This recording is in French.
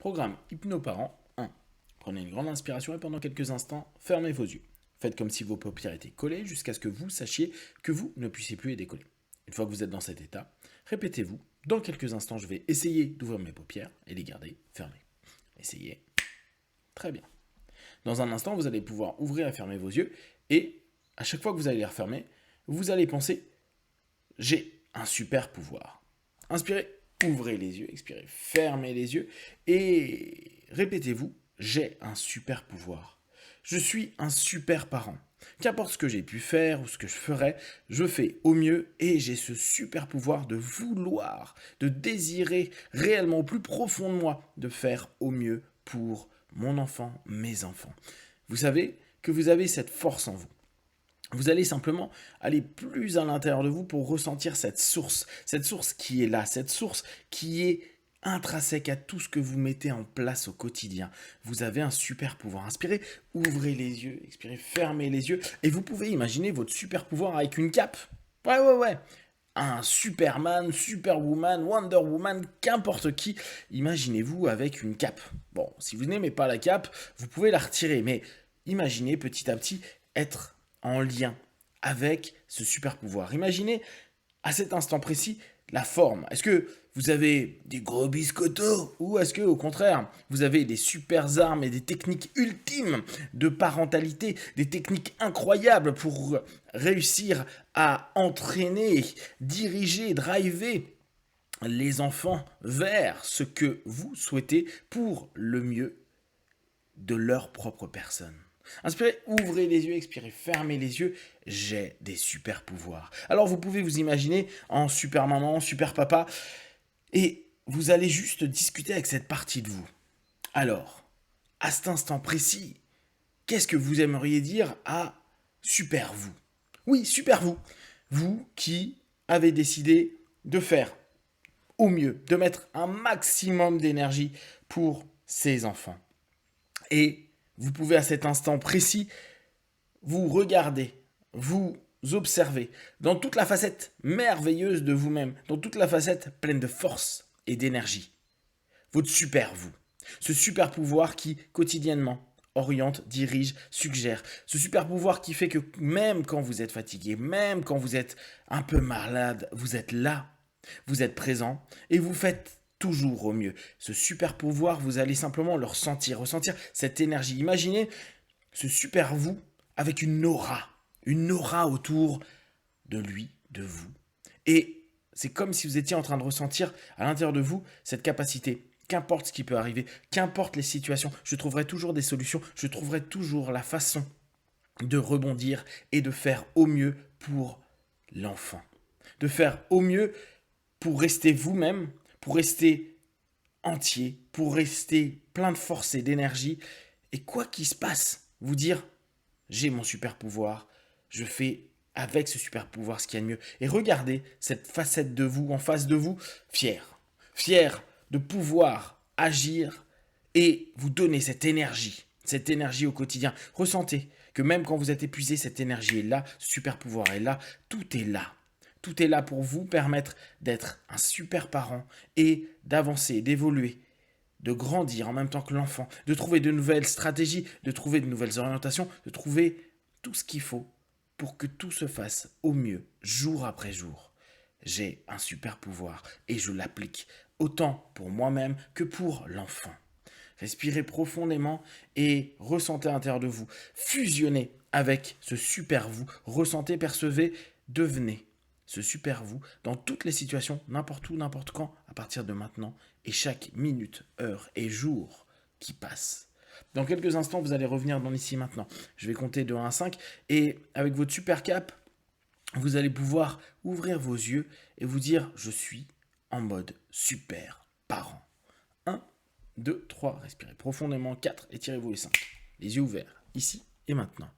Programme Hypnoparent 1. Prenez une grande inspiration et pendant quelques instants, fermez vos yeux. Faites comme si vos paupières étaient collées jusqu'à ce que vous sachiez que vous ne puissiez plus les décoller. Une fois que vous êtes dans cet état, répétez-vous. Dans quelques instants, je vais essayer d'ouvrir mes paupières et les garder fermées. Essayez. Très bien. Dans un instant, vous allez pouvoir ouvrir et fermer vos yeux et à chaque fois que vous allez les refermer, vous allez penser « j'ai un super pouvoir ». Inspirez, ouvrez les yeux, expirez, fermez les yeux et répétez-vous « j'ai un super pouvoir ». Je suis un super parent. Qu'importe ce que j'ai pu faire ou ce que je ferai, je fais au mieux et j'ai ce super pouvoir de vouloir, de désirer réellement au plus profond de moi de faire au mieux pour mon enfant, mes enfants. Vous savez que vous avez cette force en vous. Vous allez simplement aller plus à l'intérieur de vous pour ressentir cette source qui est là, cette source qui est intrinsèque à tout ce que vous mettez en place au quotidien. Vous avez un super pouvoir. Inspirez, ouvrez les yeux, expirez, fermez les yeux. Et vous pouvez imaginer votre super pouvoir avec une cape. Ouais. Un Superman, Superwoman, Wonder Woman, qu'importe qui. Imaginez-vous avec une cape. Bon, si vous n'aimez pas la cape, vous pouvez la retirer. Mais imaginez petit à petit être en lien avec ce super pouvoir. Imaginez à cet instant précis la forme. Est-ce que vous avez des gros biscottos ou est-ce que au contraire vous avez des super armes et des techniques ultimes de parentalité, des techniques incroyables pour réussir à entraîner, diriger, driver les enfants vers ce que vous souhaitez pour le mieux de leur propre personne. Inspirez, ouvrez les yeux, expirez, fermez les yeux. J'ai des super pouvoirs. Alors vous pouvez vous imaginer en super maman, super papa, et vous allez juste discuter avec cette partie de vous. Alors, à cet instant précis, qu'est-ce que vous aimeriez dire à super vous? Oui, super vous. Vous qui avez décidé de faire au mieux, de mettre un maximum d'énergie pour ces enfants. Et vous pouvez à cet instant précis vous regarder, vous observer dans toute la facette merveilleuse de vous-même, dans toute la facette pleine de force et d'énergie. Votre super vous, ce super pouvoir qui quotidiennement oriente, dirige, suggère. Ce super pouvoir qui fait que même quand vous êtes fatigué, même quand vous êtes un peu malade, vous êtes là, vous êtes présent et vous faites toujours au mieux. Ce super pouvoir, vous allez simplement le ressentir cette énergie. Imaginez ce super vous avec une aura autour de lui, de vous. Et c'est comme si vous étiez en train de ressentir à l'intérieur de vous cette capacité. Qu'importe ce qui peut arriver, qu'importe les situations, je trouverai toujours des solutions, je trouverai toujours la façon de rebondir et de faire au mieux pour l'enfant. De faire au mieux pour rester vous-même, pour rester entier, pour rester plein de force et d'énergie. Et quoi qu'il se passe, vous dire, j'ai mon super pouvoir, je fais avec ce super pouvoir ce qu'il y a de mieux. Et regardez cette facette de vous en face de vous, fier de pouvoir agir et vous donner cette énergie au quotidien. Ressentez que même quand vous êtes épuisé, cette énergie est là, ce super pouvoir est là, tout est là. Tout est là pour vous permettre d'être un super parent et d'avancer, d'évoluer, de grandir en même temps que l'enfant, de trouver de nouvelles stratégies, de trouver de nouvelles orientations, de trouver tout ce qu'il faut pour que tout se fasse au mieux, jour après jour. J'ai un super pouvoir et je l'applique autant pour moi-même que pour l'enfant. Respirez profondément et ressentez à l'intérieur de vous. Fusionnez avec ce super vous. Ressentez, percevez, devenez ce super vous dans toutes les situations, n'importe où, n'importe quand, à partir de maintenant et chaque minute, heure et jour qui passe. Dans quelques instants, vous allez revenir dans l'ici maintenant. Je vais compter de 1 à 5 et avec votre super cap, vous allez pouvoir ouvrir vos yeux et vous dire « Je suis en mode super parent ». 1, 2, 3, respirez profondément. 4, étirez-vous les 5. Les yeux ouverts, ici et maintenant.